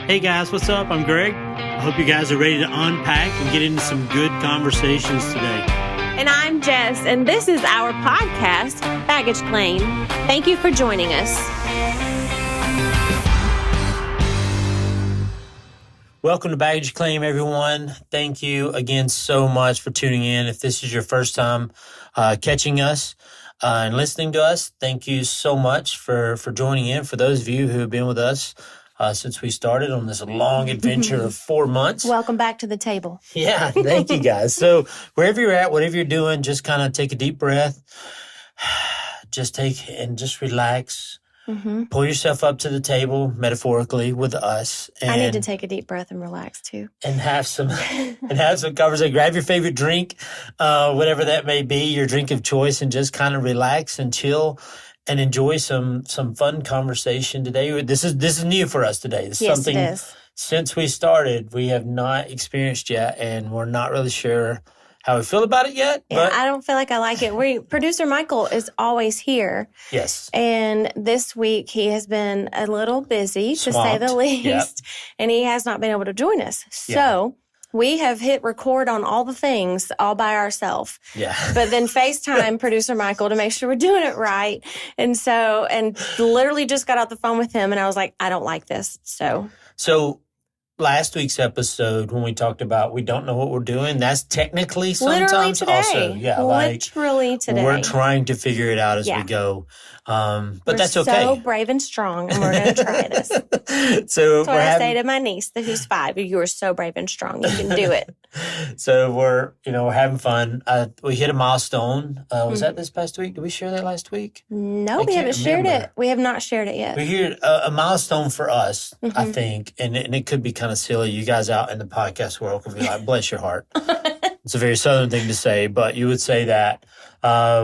Hey guys, what's up? I'm Greg. I hope you guys are ready to unpack and get into some good conversations today. And I'm Jess, and this is our podcast, Baggage Claim. Thank you for joining us. Welcome to Baggage Claim, everyone. Thank you again so much for tuning in. If this is your first time catching us and listening to us, thank you so much for joining in. For those of you who have been with us since we started on this long adventure of 4 months. Welcome back to the table. Yeah, thank you guys. So wherever you're at, whatever you're doing, just kind of take a deep breath. Just relax. Pull yourself up to the table, metaphorically, with us. And I need to take a deep breath and relax too. And have some conversation. Grab your favorite drink, whatever that may be, your drink of choice, and just kind of relax and chill and enjoy some fun conversation today. This is new for us today. It's something it is. Since we started, we have not experienced yet, and we're not really sure how we feel about it yet. Yeah, but I don't feel like I like it. Producer Michael is always here. Yes. And this week he has been a little busy, to say the least, Yep. and he has not been able to join us. So we have hit record on all the things all by ourselves. Yeah. But then FaceTime producer Michael to make sure we're doing it right. And literally just got off the phone with him, and I was like, I don't like this. So last week's episode, when we talked about we don't know what we're doing, that's technically sometimes also. Yeah, literally today. We're trying to figure it out as we go. But that's okay. We're so brave and strong, and we're going to try this. So that's what I say to my niece, who's 5. You are so brave and strong. You can do it. So we're having fun. We hit a milestone. Was that this past week? Did we share that last week? No, we haven't shared it. We have not shared it yet. We hit a milestone for us, I think, and it could be kind of silly. You guys out in the podcast world could be like, bless your heart. It's a very Southern thing to say, but you would say that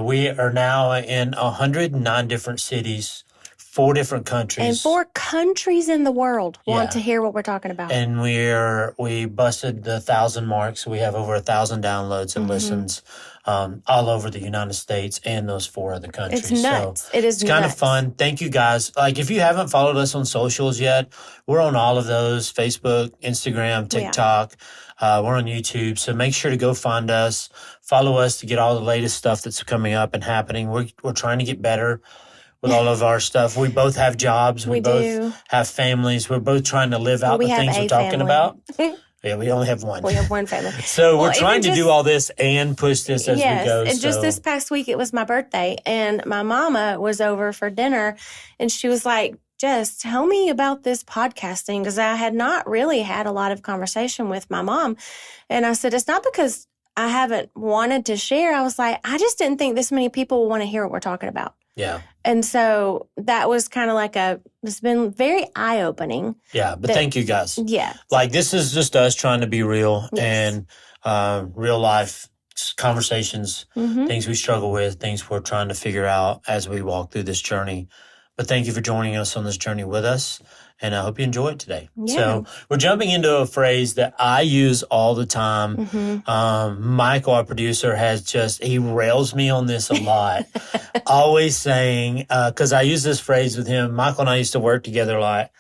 we are now in 109 different cities, 4 different countries. And 4 countries in the world want to hear what we're talking about. And we busted the 1,000 mark, so we have over 1,000 downloads and listens all over the United States and those 4 other countries. It's nuts. So it's kind of fun. Thank you guys. Like, if you haven't followed us on socials yet, we're on all of those: Facebook, Instagram, TikTok. We're on YouTube. So make sure to go find us, follow us to get all the latest stuff that's coming up and happening. We're trying to get better with all of our stuff. We both have jobs. We both have families. We're both trying to live out the things we're talking about. Yeah, we only have one. We have one family. So we're trying to do all this and push this as we go. And just this past week, it was my birthday, and my mama was over for dinner, and she was like, Jess, tell me about this podcasting, because I had not really had a lot of conversation with my mom. And I said, it's not because I haven't wanted to share. I was like, I just didn't think this many people would want to hear what we're talking about. Yeah. And so that was kind of like it's been very eye-opening. Yeah, but thank you guys. Yeah. Like, this is just us trying to be real and real life conversations, things we struggle with, things we're trying to figure out as we walk through this journey. But thank you for joining us on this journey with us, and I hope you enjoy it today. Yeah. So we're jumping into a phrase that I use all the time. Michael, our producer, he rails me on this a lot, always saying, because I use this phrase with him. Michael and I used to work together a lot,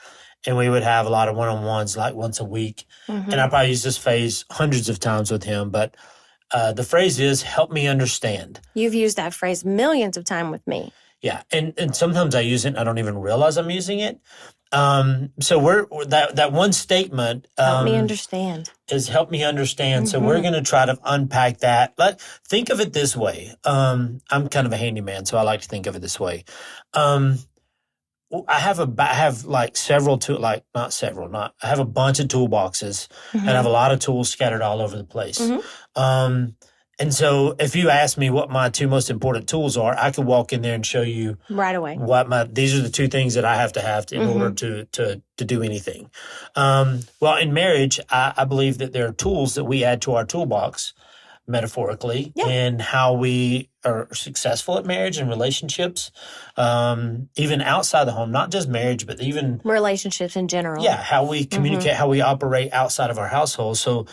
and we would have a lot of one-on-ones like once a week. And I probably use this phrase hundreds of times with him, but the phrase is, help me understand. You've used that phrase millions of times with me. Yeah, and sometimes I use it and I don't even realize I'm using it. So we're that one statement help me understand is help me understand. So we're going to try to unpack that. Think of it this way. I'm kind of a handyman, so I like to think of it this way. I have like several I have a bunch of toolboxes and I have a lot of tools scattered all over the place. And so if you ask me what my 2 most important tools are, I could walk in there and show you right away these are the 2 things that I have to have in order to do anything. Well, in marriage, I believe that there are tools that we add to our toolbox, metaphorically, in how we are successful at marriage and relationships, even outside the home, not just marriage, but even relationships in general. Yeah, how we communicate, how we operate outside of our household. So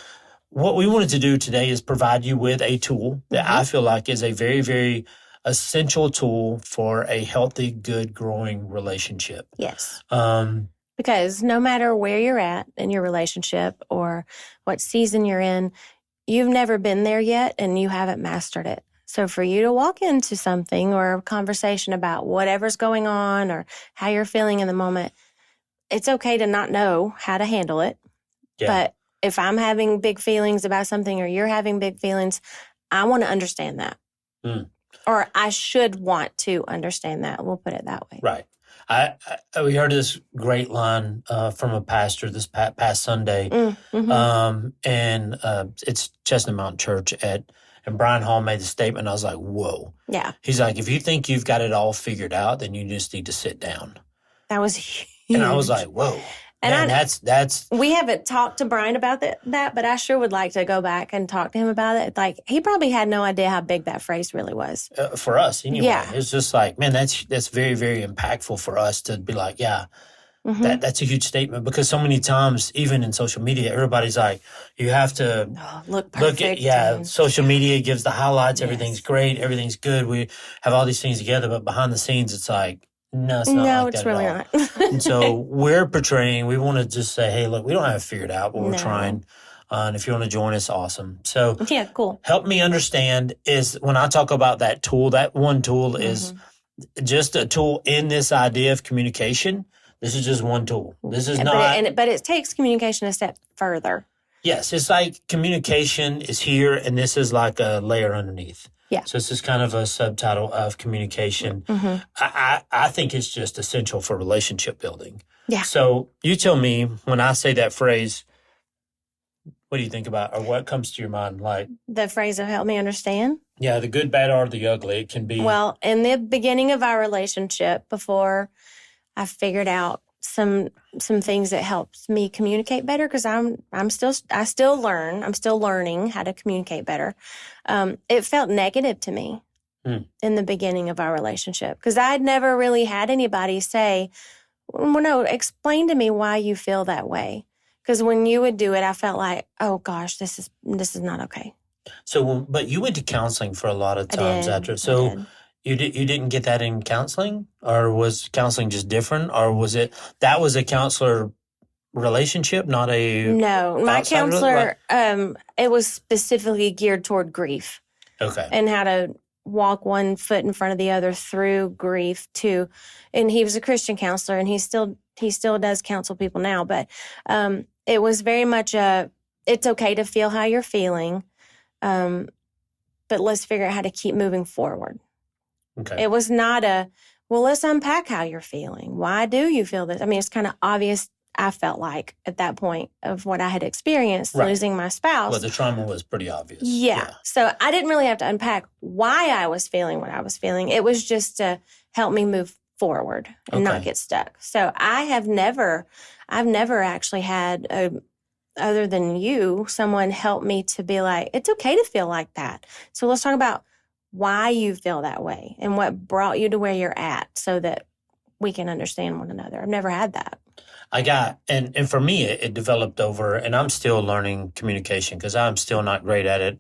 what we wanted to do today is provide you with a tool that I feel like is a very, very essential tool for a healthy, good, growing relationship. Yes. Because no matter where you're at in your relationship or what season you're in, you've never been there yet and you haven't mastered it. So for you to walk into something or a conversation about whatever's going on or how you're feeling in the moment, it's okay to not know how to handle it. Yeah. But if I'm having big feelings about something or you're having big feelings, I want to understand that. Or I should want to understand that. We'll put it that way. Right. We heard this great line from a pastor this past Sunday, and it's Chestnut Mountain Church and Brian Hall made the statement. I was like, whoa. Yeah. He's like, if you think you've got it all figured out, then you just need to sit down. That was huge. And I was like, whoa. And man, that's. We haven't talked to Brian about that, but I sure would like to go back and talk to him about it. Like, he probably had no idea how big that phrase really was. For us, anyway. Yeah. It's just like, man, that's very, very impactful for us to be like, yeah, that's a huge statement, because so many times, even in social media, everybody's like, you have to look perfect. Social media gives the highlights. Yes. Everything's great. Everything's good. We have all these things together, but behind the scenes, it's like, no, it's not. No, like it's that really at all. not. And so we're portraying, we want to just say, hey, look, we don't have it figured out, but we're trying. And if you want to join us, awesome. So yeah, cool. Help me understand is when I talk about that tool, that one tool is just a tool in this idea of communication. This is just one tool. This is not. But it takes communication a step further. Yes, it's like communication is here, and this is like a layer underneath. Yeah. So this is kind of a subtitle of communication. I think it's just essential for relationship building. Yeah. So you tell me, when I say that phrase, what do you think about, or what comes to your mind? Like the phrase of help me understand? Yeah, the good, bad, or the ugly. It can be. Well, in the beginning of our relationship, before I figured out some things that helps me communicate better, because I still learn. I'm still learning how to communicate better. It felt negative to me in the beginning of our relationship, because I'd never really had anybody say, well, no, explain to me why you feel that way. Because when you would do it, I felt like, oh gosh, this is not okay. So, but you went to counseling for a lot of times after. So you didn't get that in counseling, or was counseling just different, or was it that was a counselor relationship, not a my counselor? It was specifically geared toward grief. Okay, and how to walk one foot in front of the other through grief too. And he was a Christian counselor, and he still does counsel people now. But it was very much it's okay to feel how you're feeling, but let's figure out how to keep moving forward. Okay. It was not well, let's unpack how you're feeling. Why do you feel this? I mean, it's kind of obvious, I felt like, at that point of what I had experienced, losing my spouse. Well, the trauma was pretty obvious. Yeah. So I didn't really have to unpack why I was feeling what I was feeling. It was just to help me move forward and not get stuck. So I've never actually had, other than you, someone help me to be like, it's okay to feel like that. So let's talk about why you feel that way and what brought you to where you're at, so that we can understand one another. I've never had that. And for me, it developed over, and I'm still learning communication, because I'm still not great at it,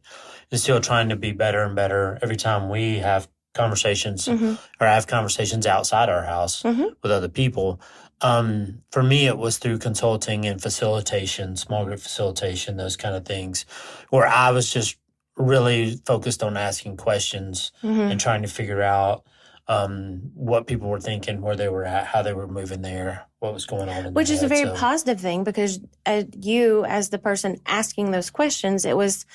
and still trying to be better and better every time we have conversations or have conversations outside our house with other people. For me, it was through consulting and facilitation, small group facilitation, those kind of things, where I was just really focused on asking questions and trying to figure out what people were thinking, where they were at, how they were moving there, what was going on in Which their is head. a very positive thing, because you, as the person asking those questions, it was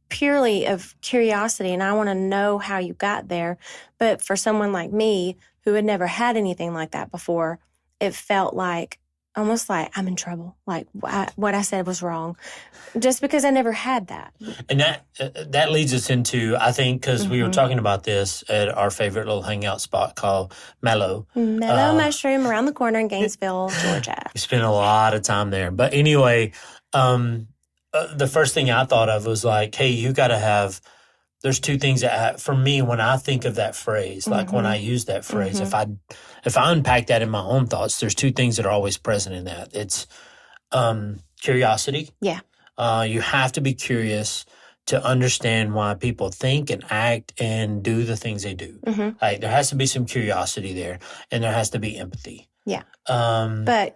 purely of curiosity, and I want to know how you got there. But for someone like me, who had never had anything like that before, it felt like, almost like I'm in trouble. Like what I said was wrong, just because I never had that. And that leads us into, I think, because we were talking about this at our favorite little hangout spot called Mellow. Mellow Mushroom around the corner in Gainesville, Georgia. We spent a lot of time there. But anyway, the first thing I thought of was like, hey, you got to have, there's two things that, for me, when I think of that phrase, like when I use that phrase, if I unpack that in my own thoughts, there's two things that are always present in that. It's curiosity. Yeah. You have to be curious to understand why people think and act and do the things they do. Like, there has to be some curiosity there, and there has to be empathy. Yeah. But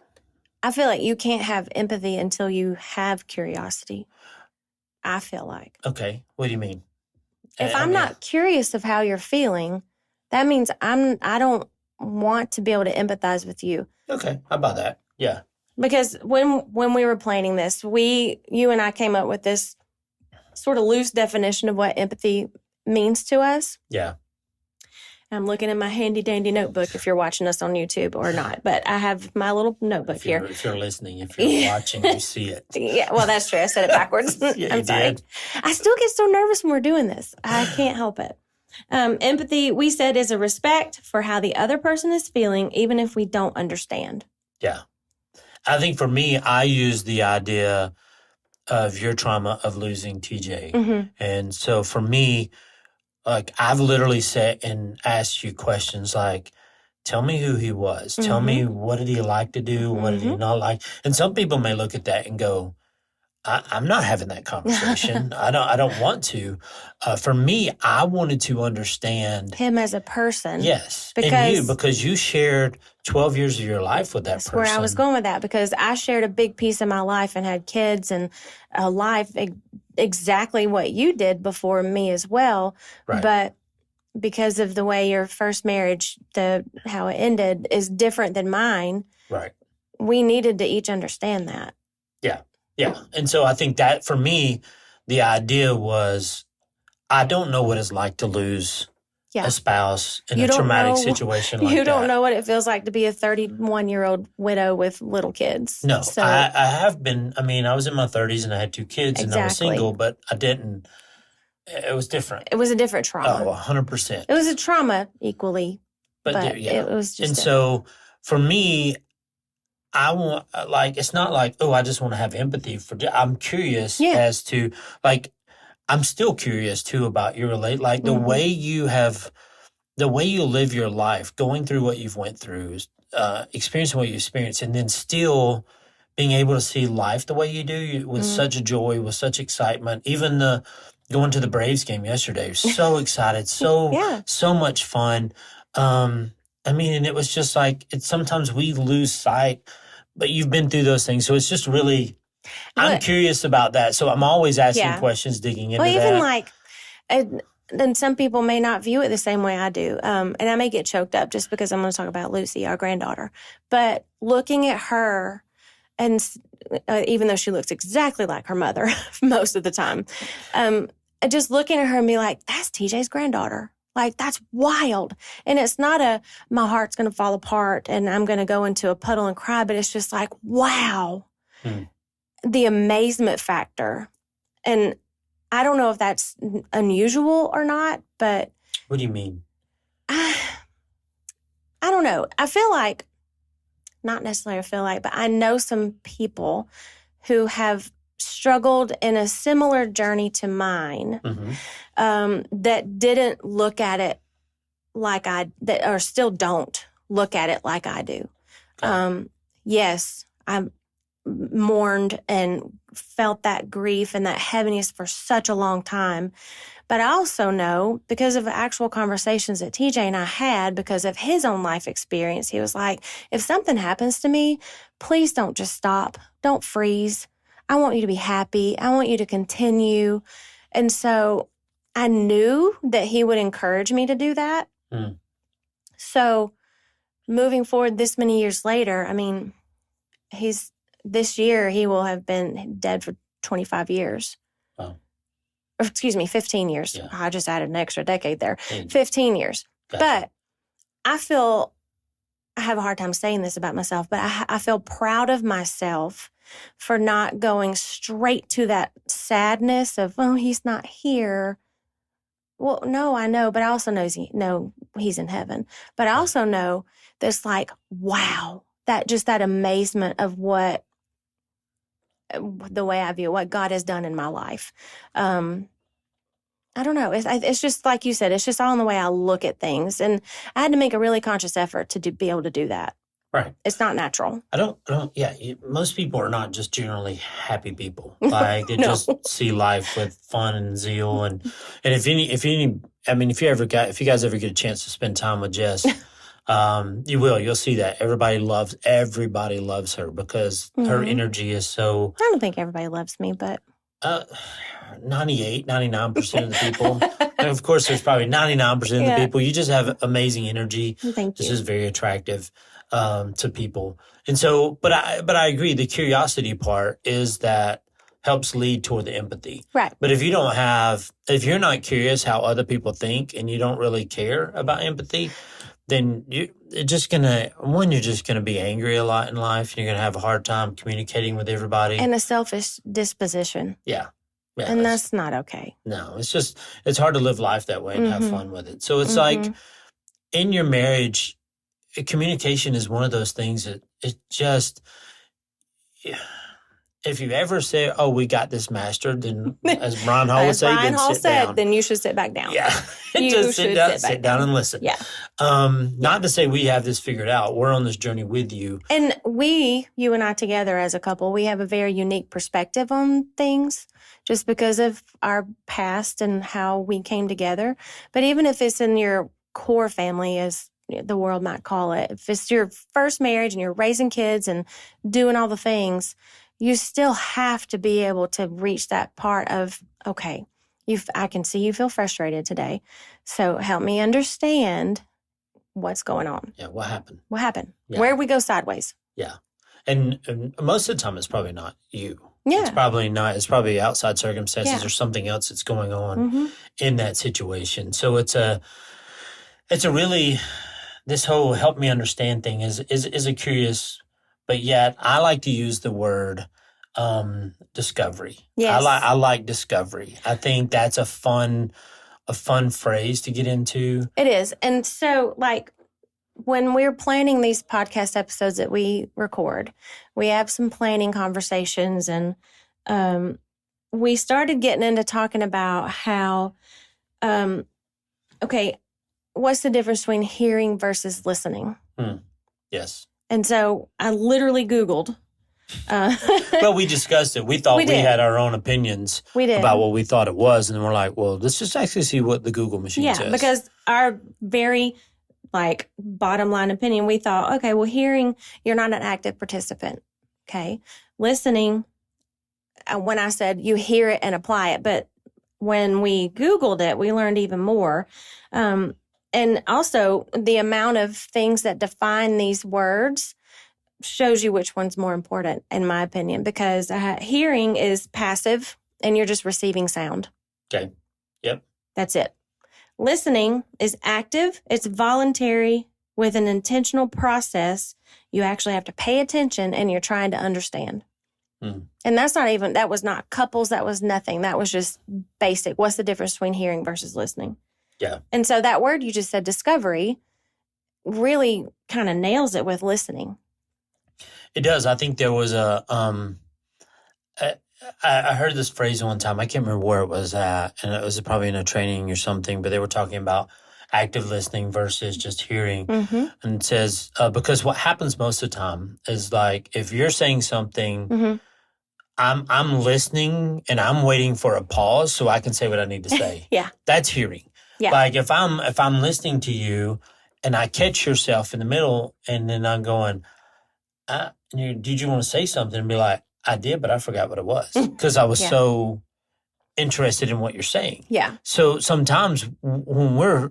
I feel like you can't have empathy until you have curiosity. I feel like. Okay. What do you mean? If I'm not curious of how you're feeling, that means I don't want to be able to empathize with you. Okay. How about that? Yeah. Because when we were planning this, you and I came up with this sort of loose definition of what empathy means to us. Yeah. I'm looking at my handy dandy notebook if you're watching us on YouTube or not, but I have my little notebook here. If you're listening, if you're watching, you see it. Yeah, well, that's true. I said it backwards. Yeah, I'm sorry. did. I still get so nervous when we're doing this. I can't help it. Empathy, we said, is a respect for how the other person is feeling, even if we don't understand. Yeah. I think for me, I use the idea of your trauma of losing TJ. Mm-hmm. And so for me, like I've literally sat and asked you questions like, tell me who he was. Mm-hmm. Tell me what did he like to do? What did he not like? And some people may look at that and go, I'm not having that conversation. I don't want to. For me, I wanted to understand him as a person. Yes, because you shared 12 years of your life with that person. That's where I was going with that, because I shared a big piece of my life and had kids and a life exactly what you did before me as well. Right. But because of the way your first marriage, how it ended, is different than mine. Right. We needed to each understand that. Yeah. Yeah. And so I think that for me, the idea was, I don't know what it's like to lose a spouse in a traumatic situation like that. You don't know what it feels like to be a 31-year-old widow with little kids. No, so, I have been. I mean, I was in my 30s and I had 2 kids and I was single, but I didn't. It was different. It was a different trauma. Oh, 100%. It was a trauma equally, but yeah. It was just And so for me, I want, like, it's not like, oh, I just want to have empathy for, I'm curious as to, like, I'm still curious too about your like the way you live your life, going through what you've went through, experiencing what you experienced, and then still being able to see life the way you do with such joy, with such excitement. Even going to the Braves game yesterday, so excited, so much fun. I mean, and it was just like, sometimes we lose sight, but you've been through those things. So it's just really, I'm curious about that. So I'm always asking questions, digging into that. Well, even like, and some people may not view it the same way I do. And I may get choked up just because I'm going to talk about Lucy, our granddaughter. But looking at her, and even though she looks exactly like her mother most of the time, just looking at her and be like, that's TJ's granddaughter. Like, that's wild. And it's not my heart's going to fall apart and I'm going to go into a puddle and cry, but it's just like, wow. The amazement factor. And I don't know if that's unusual or not, but. What do you mean? I don't know. I feel like, not necessarily but I know some people who have struggled in a similar journey to mine, that didn't look at it like or still don't look at it like I do. Yes, I mourned and felt that grief and that heaviness for such a long time. But I also know, because of actual conversations that TJ and I had, because of his own life experience, he was like, if something happens to me, please don't just stop. Don't freeze. I want you to be happy. I want you to continue. And so I knew that he would encourage me to do that. So moving forward this many years later, I mean, this year he will have been dead for 25 years. Wow. Or excuse me, 15 years. Yeah. I just added an extra decade there. 15 years. Gotcha. But I have a hard time saying this about myself, but I feel proud of myself for not going straight to that sadness of, oh, he's not here. Well, no, I know, but I also know he's in heaven. But I also know that's like, wow, that amazement of the way I view what God has done in my life. I don't know. It's just like you said, it's just all in the way I look at things. And I had to make a really conscious effort to be able to do that. Right. It's not natural. Most people are not just generally happy people. Like they just see life with fun and zeal. And if you guys ever get a chance to spend time with Jess, You will. You'll see that everybody loves her because her energy is so. I don't think everybody loves me, but 99% of the people. And of course, there's probably 99% of the people. You just have amazing energy. Thank you. This is very attractive to people. And so, but I agree. The curiosity part is that helps lead toward the empathy. Right. But if you're not curious how other people think and you don't really care about empathy, then you're just gonna be angry a lot in life. You're gonna have a hard time communicating with everybody. And a selfish disposition. Yeah. And that's not okay. No, it's hard to live life that way and have fun with it. So it's like in your marriage, communication is one of those things that it just, if you ever say, "Oh, we got this mastered," then as Brian Hall would say, then you should sit back down. Yeah, just sit down and listen. Yeah. Not to say we have this figured out. We're on this journey with you, and you and I together as a couple, we have a very unique perspective on things, just because of our past and how we came together. But even if it's in your core family, as the world might call it, if it's your first marriage and you're raising kids and doing all the things, you still have to be able to reach that part of, okay, I can see you feel frustrated today. So help me understand what's going on. Yeah, what happened? Yeah. Where we go sideways? Yeah. And most of the time it's probably not you. Yeah. It's probably not. It's probably outside circumstances or something else that's going on in that situation. So it's a really, this whole help me understand thing is a curious, but yet I like to use the word discovery. Yes. I like discovery. I think that's a fun phrase to get into. It is. And so like when we're planning these podcast episodes that we record, we have some planning conversations, and we started getting into talking about how, okay, what's the difference between hearing versus listening? Yes. And so I literally Googled. Well, we discussed it. We thought we had our own opinions about what we thought it was. And then we're like, well, let's just actually see what the Google machine says. Yeah, because our very bottom line opinion, we thought, okay, well, hearing, you're not an active participant. Okay. Listening, when I said you hear it and apply it, but when we Googled it, we learned even more. And also the amount of things that define these words shows you which one's more important, in my opinion, because hearing is passive and you're just receiving sound. Okay. Yep. That's it. Listening is active. It's voluntary with an intentional process. You actually have to pay attention and you're trying to understand. And that was not couples. That was nothing. That was just basic. What's the difference between hearing versus listening? Yeah. And so that word you just said, discovery, really kind of nails it with listening. It does. I think there was I heard this phrase one time. I can't remember where it was at, and it was probably in a training or something, but they were talking about active listening versus just hearing. And it says, because what happens most of the time is like, if you're saying something, I'm listening and I'm waiting for a pause so I can say what I need to say. Yeah. That's hearing. Yeah. Like if I'm listening to you and I catch yourself in the middle and then I'm going, did you want to say something? And be like, I did, but I forgot what it was because I was so interested in what you're saying. Yeah. So sometimes when we're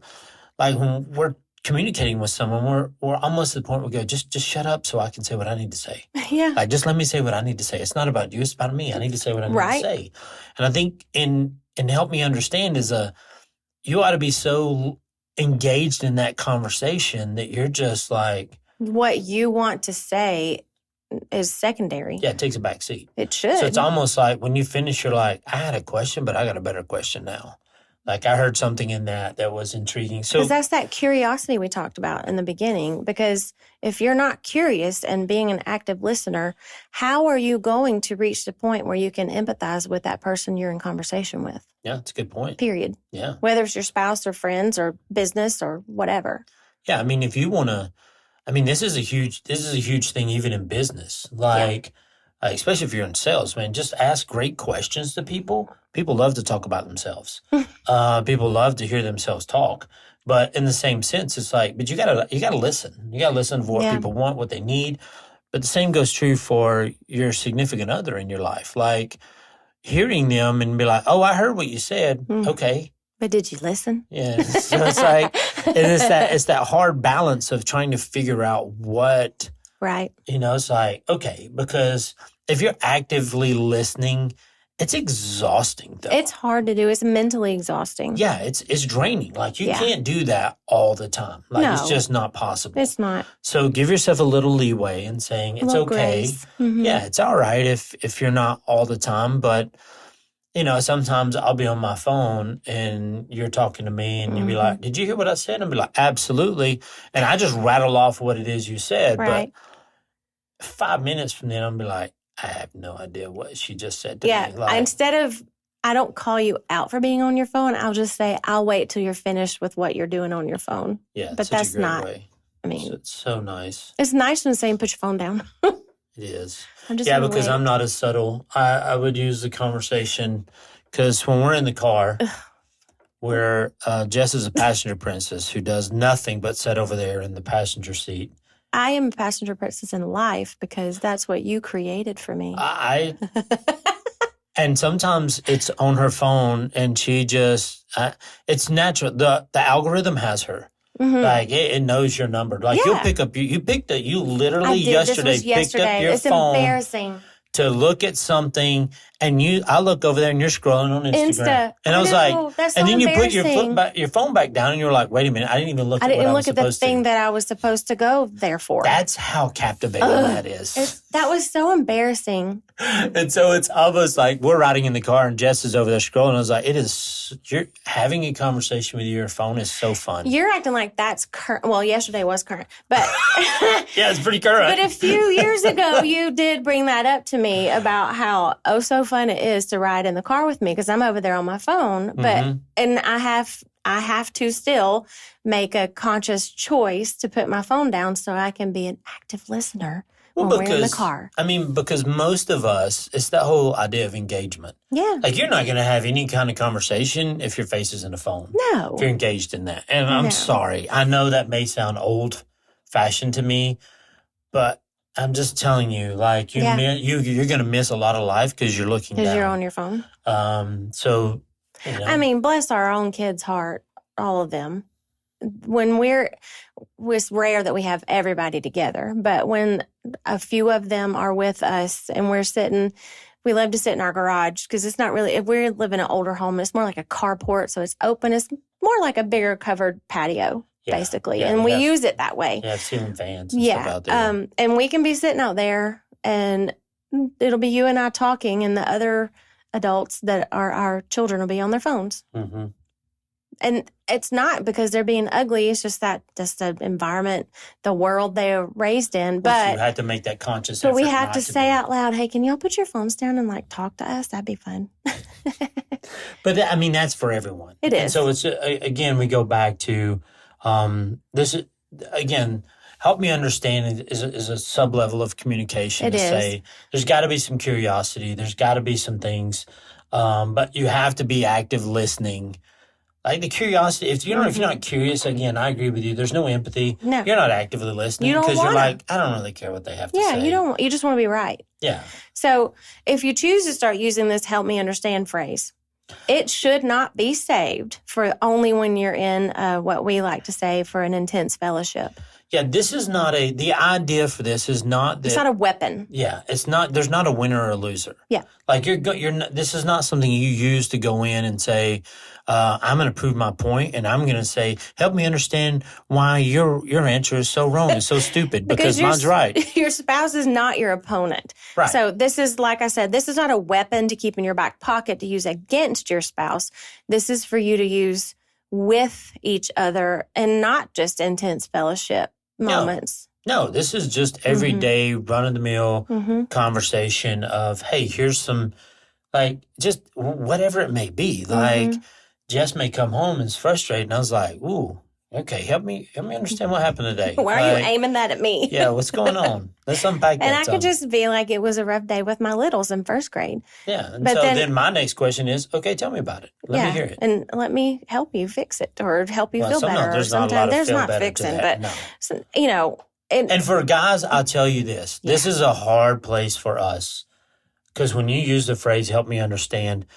communicating with someone, we're almost to the point where we go, just shut up so I can say what I need to say. Yeah. Like, just let me say what I need to say. It's not about you. It's about me. I need to say what I need to say. And I think in help me understand is you ought to be so engaged in that conversation that you're just like, what you want to say is secondary. Yeah, it takes a back seat. It should. So it's almost like when you finish, you're like, I had a question, but I got a better question now. Like I heard something in that was intriguing. So because that's that curiosity we talked about in the beginning. Because if you're not curious and being an active listener, how are you going to reach the point where you can empathize with that person you're in conversation with? Yeah, that's a good point. Period. Yeah. Whether it's your spouse or friends or business or whatever. Yeah, I mean, if you want to, this is a huge thing even in business. Like, especially if you're in sales, man, just ask great questions to people. People love to talk about themselves. People love to hear themselves talk. But in the same sense, it's like, but you gotta listen. You gotta listen for what people want, what they need. But the same goes true for your significant other in your life. Like hearing them and be like, "Oh, I heard what you said." Okay, but did you listen? Yeah. So it's like it's that hard balance of trying to figure out what. Right. It's like, okay, because if you're actively listening, it's exhausting, though. It's hard to do. It's mentally exhausting. Yeah, it's draining. Like, you can't do that all the time. Like, it's just not possible. It's not. So give yourself a little leeway in saying it's okay. Yeah, it's all right if you're not all the time. But, sometimes I'll be on my phone and you're talking to me and you'll be like, did you hear what I said? And I'll be like, absolutely. And I just rattle off what it is you said. Right. But 5 minutes from then, I'll be like, I have no idea what she just said to me. Yeah, instead of, I don't call you out for being on your phone. I'll just say, I'll wait till you're finished with what you're doing on your phone. Yeah, but that's not, way. I mean. It's so nice. It's nice when saying, put your phone down. It is. Because I'm not as subtle. I would use the conversation, because when we're in the car, where Jess is a passenger princess who does nothing but sit over there in the passenger seat. I am a passenger princess in life because that's what you created for me. And sometimes it's on her phone and she just, it's natural. The algorithm has her. Like, it knows your number. Like, you'll pick up, you literally yesterday picked up your phone. It's embarrassing. To look at something, and I look over there and you're scrolling on Instagram. And I was like, that's and so then you put your phone back down and you're like, wait a minute, I didn't even look at what I was supposed to. I didn't look at the thing that I was supposed to go there for. That's how captivating that is. That was so embarrassing. And so it's almost like we're riding in the car and Jess is over there scrolling. I was like, you're having a conversation with your phone is so fun. You're acting like that's current. Well, yesterday was current, but yeah, it's pretty current. But a few years ago, you did bring that up to me about how so fun it is to ride in the car with me because I'm over there on my phone. But and I have to still make a conscious choice to put my phone down so I can be an active listener. When we're in the car. I mean, because most of us, it's that whole idea of engagement. Yeah. Like, you're not going to have any kind of conversation if your face is in a phone. No. If you're engaged in that. And I'm sorry. I know that may sound old-fashioned to me, but I'm just telling you, like, you're going to miss a lot of life because you're looking down. Because you're on your phone. So, I mean, bless our own kids' heart, all of them. When it's rare that we have everybody together, but when a few of them are with us and we love to sit in our garage because it's not really, if we live in an older home, it's more like a carport. So it's open. It's more like a bigger covered patio, basically. And we use it that way. Yeah, ceiling fans and stuff out there. And we can be sitting out there and it'll be you and I talking and the other adults that are our children will be on their phones. Mm-hmm. And it's not because they're being ugly. It's just the environment, the world they were raised in. But you had to make that conscious effort. But we have to say out loud, hey, can y'all put your phones down and like talk to us? That'd be fun. But I mean, that's for everyone. It is. And so it's, again, we go back to this, again, help me understand is a sub-level of communication. It is. Say, there's got to be some curiosity. There's got to be some things. But you have to be active listening. Like the curiosity, if you're not curious, again, I agree with you. There's no empathy. No. You're not actively listening because you're like, I don't really care what they have to say. Yeah, you just want to be right. Yeah. So if you choose to start using this help me understand phrase, it should not be saved for only when you're in what we like to say for an intense fellowship. Yeah, this is not the idea for this is not that. It's not a weapon. Yeah, it's not, there's not a winner or a loser. Yeah. Like this is not something you use to go in and say, I'm going to prove my point and I'm going to say, help me understand why your answer is so wrong and so stupid because mine's right. Your spouse is not your opponent. Right. So this is, like I said, this is not a weapon to keep in your back pocket to use against your spouse. This is for you to use with each other and not just intense fellowship moments. No, this is just everyday run-of-the-mill conversation of, hey, here's some, like, just whatever it may be. Like, Jess may come home and is frustrated, and I was like, ooh, Okay, help me understand what happened today. Why are you aiming that at me? Yeah, what's going on? Let's unpack that. And I could just be like, it was a rough day with my littles in first grade. Yeah, and so then my next question is, okay, tell me about it. Let me hear it. And let me help you fix it or help you feel better. There's sometimes there's not fixing, but no. And for guys, I'll tell you this. This is a hard place for us because when you use the phrase, help me understand,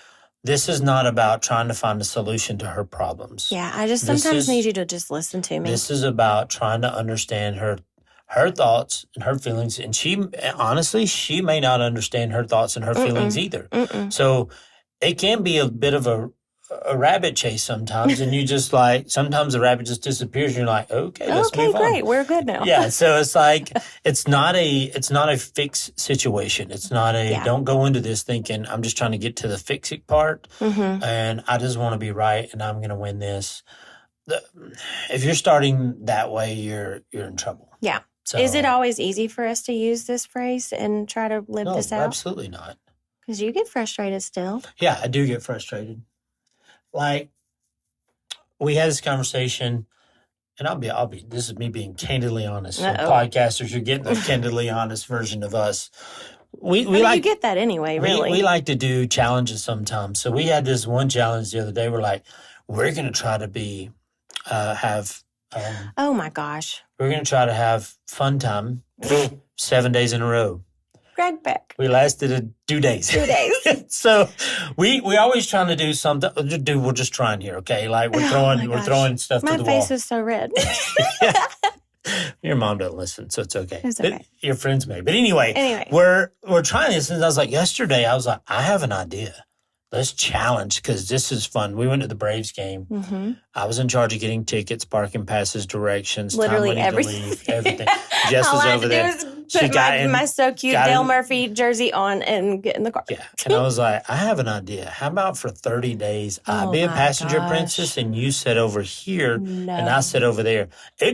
this is not about trying to find a solution to her problems. Yeah, I just sometimes need you to just listen to me. This is about trying to understand her thoughts and her feelings. And she may not understand her thoughts and her feelings either. So it can be a bit of a rabbit chase sometimes. And you just sometimes the rabbit just disappears and you're like, okay, let's move on. Okay, great. We're good now. Yeah. So it's like, it's not a fixed situation. It's not don't go into this thinking I'm just trying to get to the fixing part. And I just want to be right and I'm going to win this. If you're starting that way, you're in trouble. Yeah. So, is it always easy for us to use this phrase and try to live this out? No, absolutely not. Because you get frustrated still. Yeah, I do get frustrated. Like, we had this conversation, and I'll be. This is me being candidly honest. So podcasters, you're getting the candidly honest version of us. We like you get that anyway. Really, we like to do challenges sometimes. So we had this one challenge the other day. We're like, we're going to try to be have. Oh my gosh! We're going to try to have fun time 7 days in a row. Greg Beck. We lasted 2 days. 2 days. So we always trying to do something. Dude, we're just trying here, okay? Like we're throwing stuff to the wall. My face is so red. Your mom doesn't listen, so it's okay. It's okay. Your friends may. But anyway, we're trying this. And I was like, yesterday, I was like, I have an idea. Let's challenge because this is fun. We went to the Braves game. I was in charge of getting tickets, parking passes, directions, literally time when to leave, everything. Jess was over there. She got my so cute Dale Murphy jersey on and get in the car. Yeah, and I was like, I have an idea. How about for 30 days, I be a passenger princess and you sit over here and I sit over there.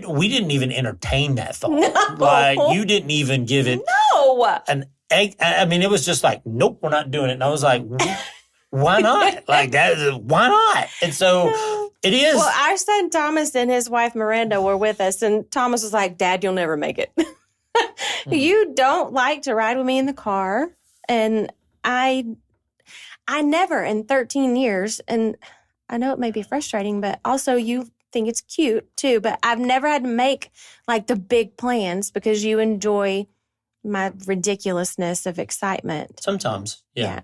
We didn't even entertain that thought. No. Like you didn't even give it an egg. I mean, it was just like, nope, we're not doing it. And I was like, why not? Like that? Why not? And so it is. Well, our son Thomas and his wife Miranda were with us, and Thomas was like, "Dad, you'll never make it. You don't like to ride with me in the car." And I never in 13 years, and I know it may be frustrating, but also you think it's cute too. But I've never had to make like the big plans because you enjoy my ridiculousness of excitement. Sometimes, yeah.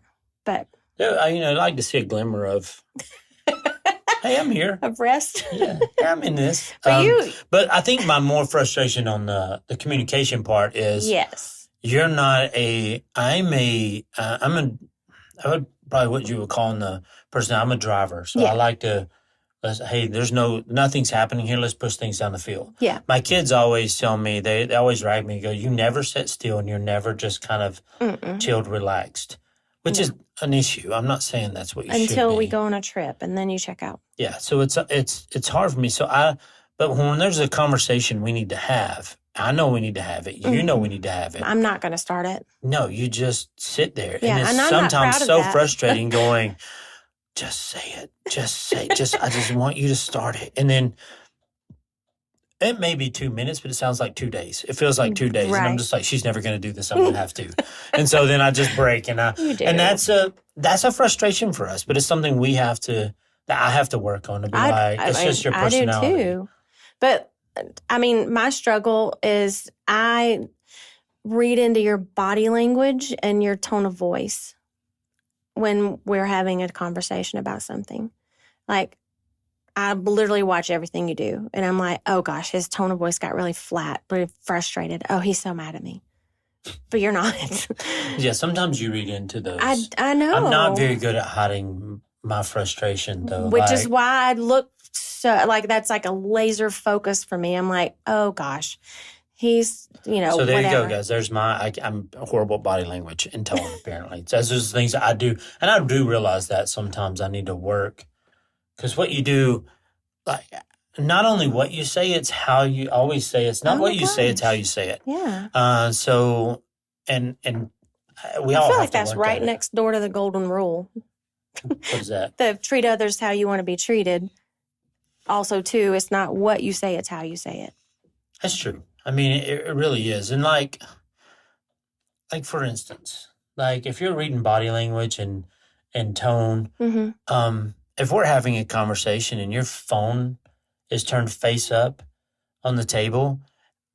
But. Yeah, I like to see a glimmer of, hey, I'm here. Of rest. Yeah, I'm in this. But I think my more frustration on the communication part is, you're not I would probably what you would call in the person, I'm a driver. So I like to, hey, there's nothing's happening here. Let's push things down the field. Yeah. My kids always tell me, they always write me and go, you never sit still and you're never just kind of chilled, relaxed. Which is an issue. I'm not saying that's what you should be. Until we go on a trip and then you check out. Yeah. So it's hard for me. But when there's a conversation we need to have, I know we need to have it. You know we need to have it. I'm not going to start it. No, you just sit there. Yeah, and it's sometimes so frustrating going, just say it. Just say it. I just want you to start it. And then it may be 2 minutes, but it sounds like 2 days. It feels like 2 days. Right. And I'm just like, she's never going to do this. I'm going to have to. And so then I just break. And that's a frustration for us. But it's something that I have to work on to be it's just your personality. I do too. But I mean, my struggle is I read into your body language and your tone of voice when we're having a conversation about something. Like, I literally watch everything you do. And I'm like, oh gosh, his tone of voice got really flat, really frustrated. Oh, he's so mad at me. But you're not. Yeah, sometimes you read into those. I know. I'm not very good at hiding my frustration, though. Which is why I look so, like, that's like a laser focus for me. I'm like, oh gosh, he's, So there you go, guys. There's I'm a horrible body language and tone, apparently. So those are things that I do. And I do realize that sometimes I need to work. Because what you do, like, not only what you say, it's how you always say it. It's not what you say, it's how you say it. Yeah. So, and we all I feel have like to that's work right at it. next door to the golden rule. What is that? The treat others how you want to be treated. also, too, it's not what you say, it's how you say it. That's true. I mean, it really is. And like for instance, like if you're reading body language and tone, if we're having a conversation and your phone is turned face up on the table,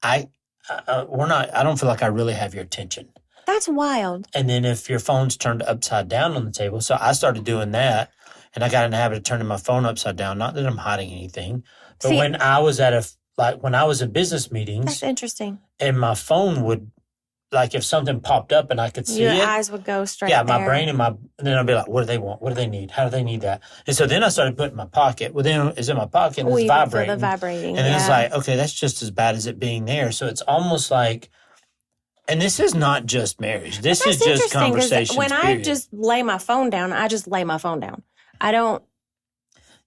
I don't feel like I really have your attention. That's wild. And then if your phone's turned upside down on the table, so I started doing that, and I got in the habit of turning my phone upside down. Not that I'm hiding anything, but when I was when I was in business meetings, that's interesting. And my phone would, like, if something popped up and I could see your it, eyes would go straight. Yeah, there. my brain and then I'd be like, what do they want? What do they need? How do they need that? And so then I started putting it in my pocket. Well, then it's in my pocket and it's vibrating. The vibrating. And then it's like, okay, that's just as bad as it being there. So it's almost like, and this is not just marriage. This is just conversations. When I just lay my phone down, I just lay my phone down. I don't.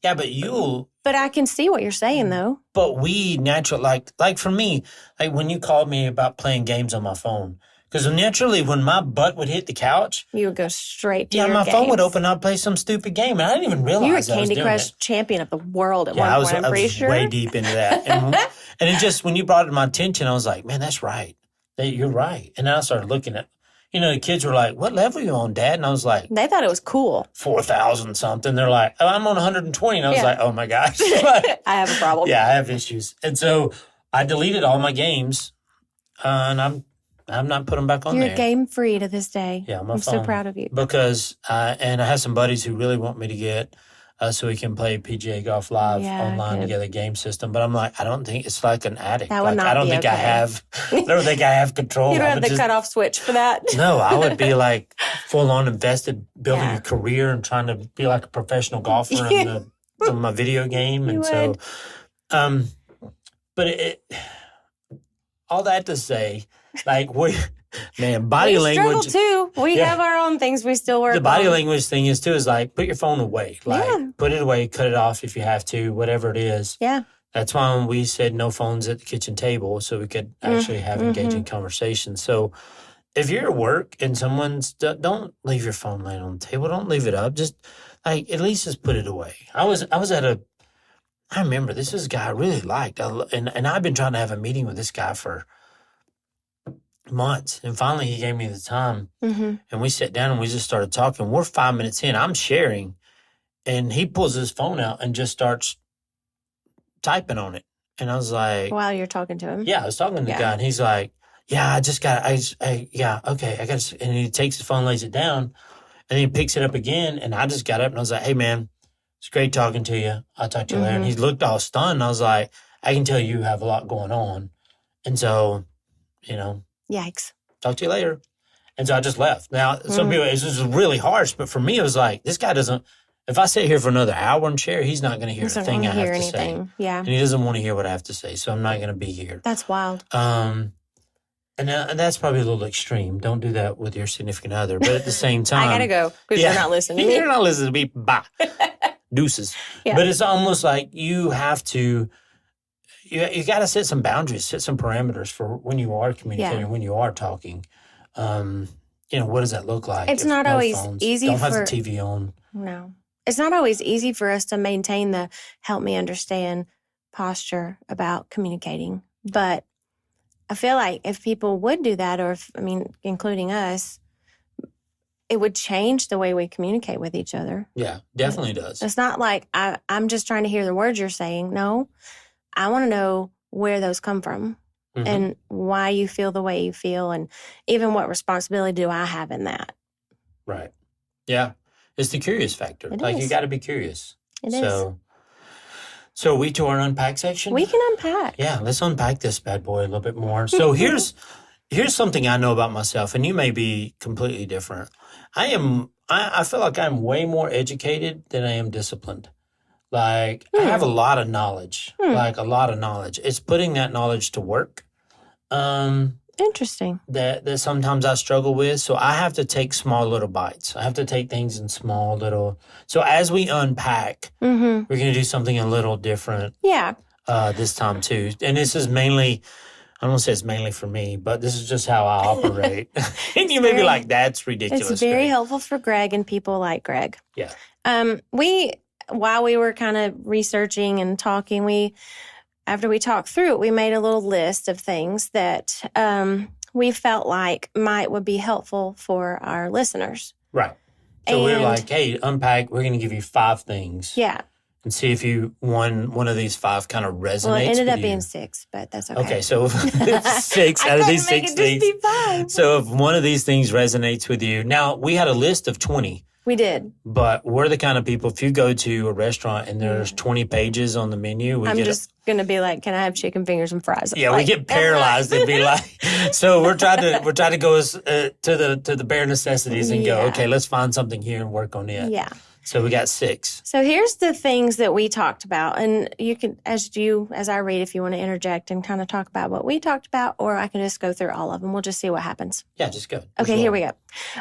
Yeah, but I can see what you're saying, though. But we naturally, like for me, like when you called me about playing games on my phone, because naturally when my butt would hit the couch, you would go straight to your my games. phone would open up, play some stupid game, and I didn't even realize you were Candy Crush champion of the world at one point. I'm pretty sure. Way deep into that, and it just, when you brought it to my attention, I was like, man, that's right. You're right. And then I started looking at, the kids were like, what level are you on, Dad? And I was like, they thought it was cool. 4,000 something. They're like, oh, I'm on 120. And I was like, oh my gosh. I have a problem. Yeah, I have issues. And so I deleted all my games, and I'm not putting them back on there. You're game free to this day. Yeah, I'm so proud of you. Because, and I have some buddies who really want me to get, so we can play PGA Golf Live online together, game system. But I'm like, I don't think it's like an addict. That would not I don't be think okay. I don't think I have control. You don't have the cutoff switch for that. No, I would be like full on invested, building a career and trying to be like a professional golfer in my video game. And so, but all that to say, like, body language. We struggle too. We have our own things we still work on. The body language thing is like, put your phone away. Like, put it away, cut it off if you have to, whatever it is. Yeah. That's why we said no phones at the kitchen table, so we could actually have engaging conversations. So if you're at work and don't leave your phone laying on the table. Don't leave it up. Just, like, at least just put it away. I remember this is a guy I really liked. And I've been trying to have a meeting with this guy for months, and finally he gave me the time, and we sat down and we just started talking. We're 5 minutes in, I'm sharing, and he pulls his phone out and just starts typing on it. And I was like, while you're talking to him? Yeah, I was talking to the guy, and he's like, yeah, okay, I got, and he takes his phone, lays it down, and then he picks it up again, and I just got up and I was like, hey man, it's great talking to you, I'll talk to you later. And he looked all stunned. I was like, I can tell you have a lot going on, and so, yikes. Talk to you later. And so I just left. Now, some people, this is really harsh, but for me, it was like, this guy doesn't, if I sit here for another hour and share, he's not going to hear a thing I have to say. Yeah. And he doesn't want to hear what I have to say, so I'm not going to be here. That's wild. And that's probably a little extreme. Don't do that with your significant other. But at the same time, I got to go because you're not listening. You're not listening to me. Bye. Deuces. Yeah. But it's almost like you have to, you got to set some boundaries, set some parameters for when you are communicating, when you are talking. What does that look like? It's not always easy. Don't have the TV on. No. It's not always easy for us to maintain the help me understand posture about communicating. But I feel like if people would do that, including us, it would change the way we communicate with each other. Yeah, definitely does. It's not like I'm just trying to hear the words you're saying. No, I want to know where those come from and why you feel the way you feel, and even what responsibility do I have in that. Right. Yeah. It's the curious factor. You got to be curious. It is. So are we to our unpack section? We can unpack. Yeah, let's unpack this bad boy a little bit more. So here's something I know about myself, and you may be completely different. I feel like I'm way more educated than I am disciplined. Like, I have a lot of knowledge, It's putting that knowledge to work. Interesting. That sometimes I struggle with. So I have to take small little bites. I have to take things in small little. So as we unpack, we're going to do something a little different. Yeah. This time too. And this is mainly, I don't want to say it's mainly for me, but this is just how I operate. And you may be like, that's ridiculous. It's very Greg. helpful for Greg and people like Greg. Yeah. while we were kind of researching and talking, after we talked through it, we made a little list of things that we felt like would be helpful for our listeners. Right. So we're like, hey, unpack. We're going to give you 5 things. Yeah. And see if one of these 5 kind of resonates. Well, it ended up you. being 6, but that's okay. Okay, so 6 out of these 6 things. Just be 5. So if one of these things resonates with you, now we had a list of 20. We did. But we're the kind of people, if you go to a restaurant and there's 20 pages on the menu, I'm just going to be like, can I have chicken fingers and fries? Yeah, we get paralyzed and be like, so we're trying to go to the bare necessities and go, okay, let's find something here and work on it. Yeah. So we got 6. So here's the things that we talked about. And you can, as I read, if you want to interject and kind of talk about what we talked about, or I can just go through all of them. We'll just see what happens. Yeah, just go. Okay, here we go.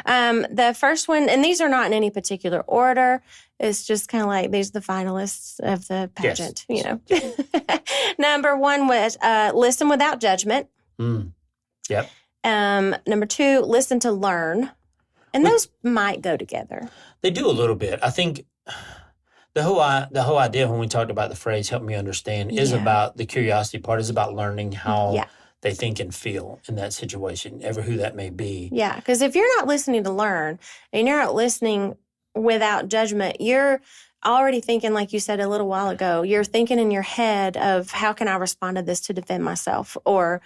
The first one, and these are not in any particular order. It's just kind of like these are the finalists of the pageant, you know. Number 1 was listen without judgment. Yep. Number 2, listen to learn. And those might go together. They do a little bit. I think the whole idea when we talked about the phrase "help me understand" is about the curiosity part. Is about learning how they think and feel in that situation, ever who that may be. Yeah, because if you're not listening to learn and you're not listening without judgment, you're already thinking, like you said a little while ago. You're thinking in your head of how can I respond to this to defend myself or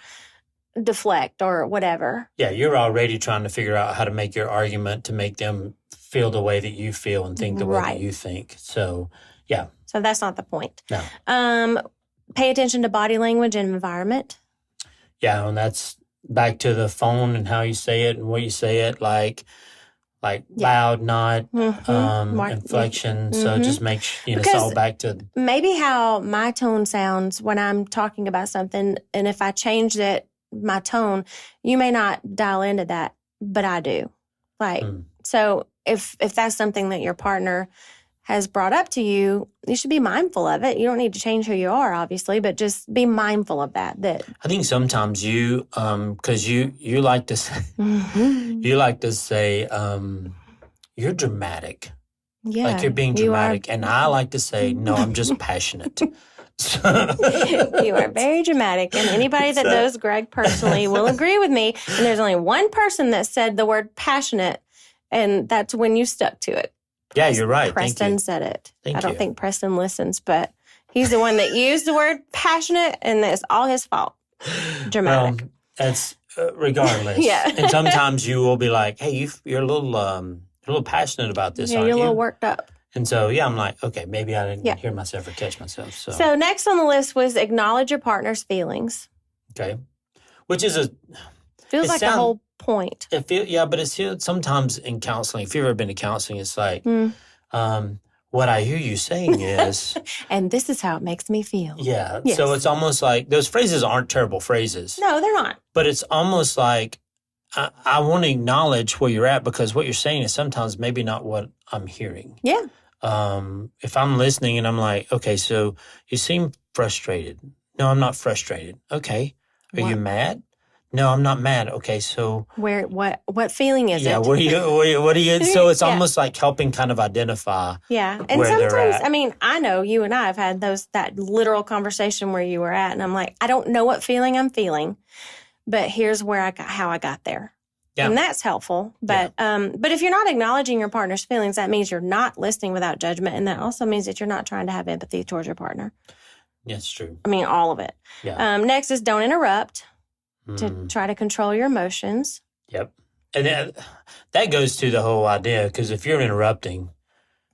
deflect or whatever. Yeah, you're already trying to figure out how to make your argument to make them feel the way that you feel and think the way that you think. So, yeah. So that's not the point. No. Pay attention to body language and environment. Yeah, and that's back to the phone and how you say it and what you say it, like loud, not inflection. So just make sure, it's all back to maybe how my tone sounds when I'm talking about something, and if I change my tone, you may not dial into that, but I do. So if that's something that your partner has brought up to you, you should be mindful of it. You don't need to change who you are, obviously, but just be mindful of that. I think sometimes you, because you like to say, you're dramatic. Yeah, like you're being dramatic, and I like to say, no, I'm just passionate. You are very dramatic, and anybody that knows Greg personally will agree with me. And there's only one person that said the word passionate, and that's when you stuck to it. Yeah, you're right. Preston said it. I don't think Preston listens, but he's the one that used the word passionate, and it's all his fault. Dramatic. Well, that's regardless. Yeah. And sometimes you will be like, hey, you're a little passionate about this, yeah, aren't you're you? a little worked up. And so, I'm like, okay, maybe I didn't hear myself or catch myself. So next on the list was acknowledge your partner's feelings. Okay. Which is feels like the whole point. But it's sometimes in counseling, if you've ever been to counseling, it's like, what I hear you saying is... and this is how it makes me feel. Yeah. Yes. So it's almost like, those phrases aren't terrible phrases. No, they're not. But it's almost like, I want to acknowledge where you're at, because what you're saying is sometimes maybe not what I'm hearing. Yeah. If I'm listening and I'm like, okay, so you seem frustrated. No, I'm not frustrated. Okay. Are you mad? No, I'm not mad. Okay, so what feeling is it? Yeah, what are you? So it's almost like helping kind of identify. Yeah, and sometimes I mean, I know you and I have had that literal conversation where you were at, and I'm like, I don't know what feeling I'm feeling, but here's how I got there. Yeah. And that's helpful. But but if you're not acknowledging your partner's feelings, that means you're not listening without judgment. And that also means that you're not trying to have empathy towards your partner. Yeah, it's true. I mean, all of it. Yeah. Next is don't interrupt, to try to control your emotions. Yep. And that goes to the whole idea, because if you're interrupting,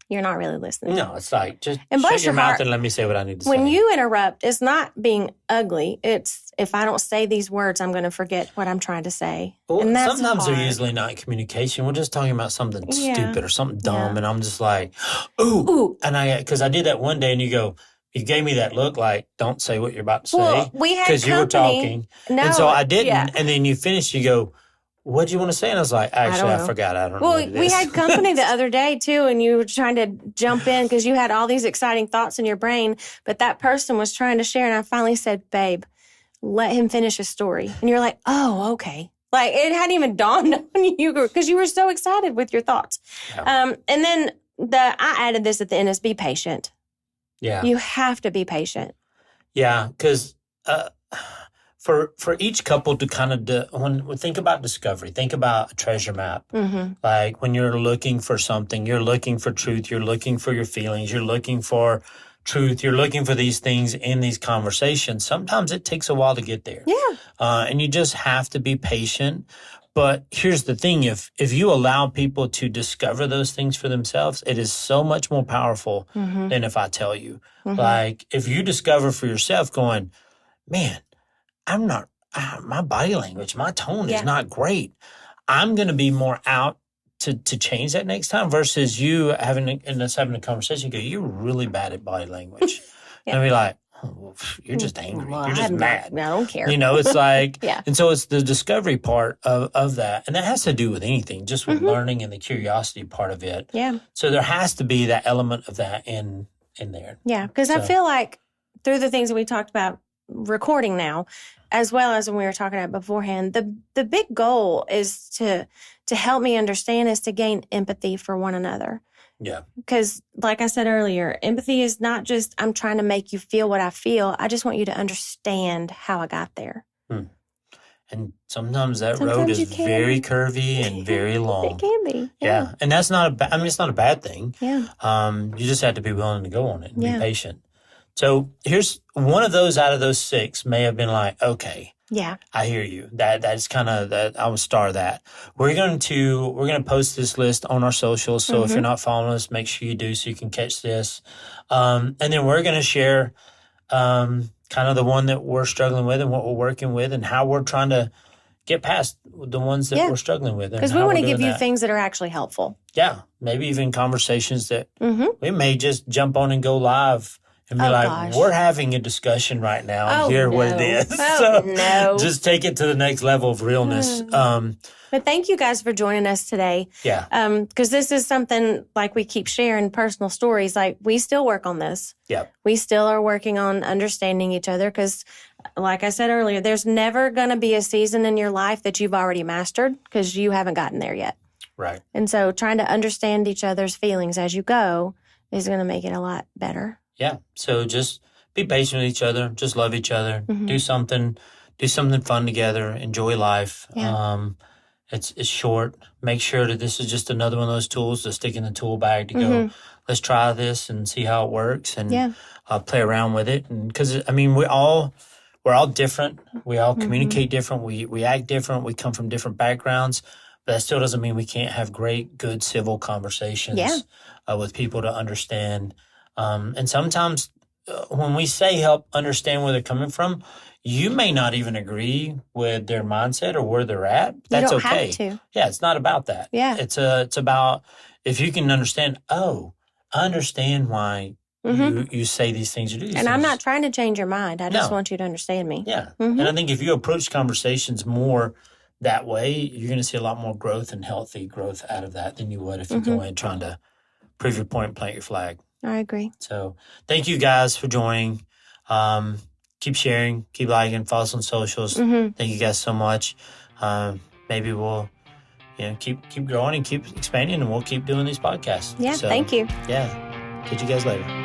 you're not really listening. No, it's like, just shut your mouth and let me say what I need to say. When you interrupt, it's not being ugly. It's, if I don't say these words, I'm going to forget what I'm trying to say. Well, and that's sometimes hard. They're usually not communication. We're just talking about something stupid or something dumb. And I'm just like, ooh. And because I did that one day, and you gave me that look like, don't say what you're about to say. Well, we had because you were talking. No, and so I didn't. Yeah. And then you finished, you go, what do you want to say? And I was like, actually, I forgot. I don't know. Well, we had company the other day, too, and you were trying to jump in because you had all these exciting thoughts in your brain, but that person was trying to share, and I finally said, babe, let him finish his story. And you're like, oh, okay. Like, it hadn't even dawned on you because you were so excited with your thoughts. Yeah. And then I added this at the end is be patient. Yeah. You have to be patient. Yeah, because for each couple to kind of when we think about discovery, think about a treasure map. Mm-hmm. Like when you're looking for something, you're looking for truth, you're looking for your feelings, you're looking for truth, you're looking for these things in these conversations. Sometimes it takes a while to get there. Yeah. And you just have to be patient. But here's the thing, if you allow people to discover those things for themselves, it is so much more powerful Mm-hmm. than if I tell you. Mm-hmm. Like if you discover for yourself going, man, I'm not, my body language, my tone is not great. I'm going to be more out to change that next time versus you having a conversation. You go, you're really bad at body language. And I'll be like, oh, well, you're just angry. Well, you're just mad. I don't care. It's like, Yeah. And so it's the discovery part of that. And that has to do with anything, just with learning and the curiosity part of it. Yeah. So there has to be that element of that in there. Yeah. Because I feel like through the things that we talked about recording now, as well as when we were talking about beforehand, the big goal is to help me understand is to gain empathy for one another. Yeah. Because like I said earlier, empathy is not just I'm trying to make you feel what I feel. I just want you to understand how I got there. And sometimes road is very curvy and very long. It can be. Yeah. And that's not it's not a bad thing. Yeah. You just have to be willing to go on it and be patient. So here's one of those out of those 6 may have been like, okay, yeah, I hear you. That's kind of that. I would star that. We're going to post this list on our socials. So if you're not following us, make sure you do so you can catch this. And then we're going to share kind of the one that we're struggling with and what we're working with and how we're trying to get past the ones that we're struggling with. Because we want to give you things that are actually helpful. Yeah. Maybe even conversations that we may just jump on and go live. And be gosh. We're having a discussion right now. And here what it is. So just take it to the next level of realness. But thank you guys for joining us today. Yeah. Because this is something like we keep sharing personal stories. Like we still work on this. Yeah. We still are working on understanding each other because like I said earlier, there's never going to be a season in your life that you've already mastered because you haven't gotten there yet. Right. And so trying to understand each other's feelings as you go is going to make it a lot better. Yeah. So just be patient with each other. Just love each other. Do something fun together. Enjoy life. Yeah. It's short. Make sure that this is just another one of those tools to stick in the tool bag to go, let's try this and see how it works and play around with it. And because, I mean, we're all different. We all communicate different. We act different. We come from different backgrounds. But that still doesn't mean we can't have great, good, civil conversations with people to understand. And sometimes when we say help understand where they're coming from, you may not even agree with their mindset or where they're at. That's you don't okay. Have to. Yeah, it's not about that. Yeah. It's about if you can understand, I understand why you say these things or do these things. And I'm not trying to change your mind. I just want you to understand me. Yeah. And I think if you approach conversations more that way, you're going to see a lot more growth and healthy growth out of that than you would if you go in trying to prove your point and plant your flag. I agree. So thank you guys for joining. Keep sharing, keep liking, follow us on socials. Thank you guys so much. Maybe we'll keep growing and keep expanding and we'll keep doing these podcasts. Yeah, thank you. Yeah. Catch you guys later.